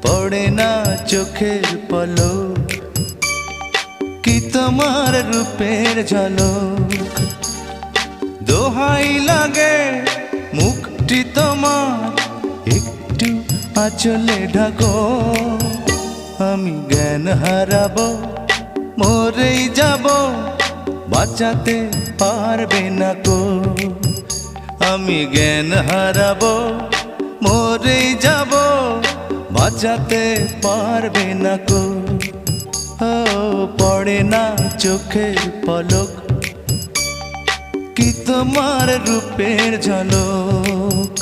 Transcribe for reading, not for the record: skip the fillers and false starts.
পড়ে না চোখের পলক, কি তোমার রূপের ঝলক। দোহাই লাগে মুখটি তোমার, একটু আঁচলে ঢাকো। আমি জ্ঞান হারাবো, মরেই যাব, বাঁচাতে পারবে না কো। আমি জ্ঞান হারাবো, মরেই যাব, বাঁচাতে পারবে না কো। ও পড়ে না চোখের পলক, কি তোমার রূপের ঝলক।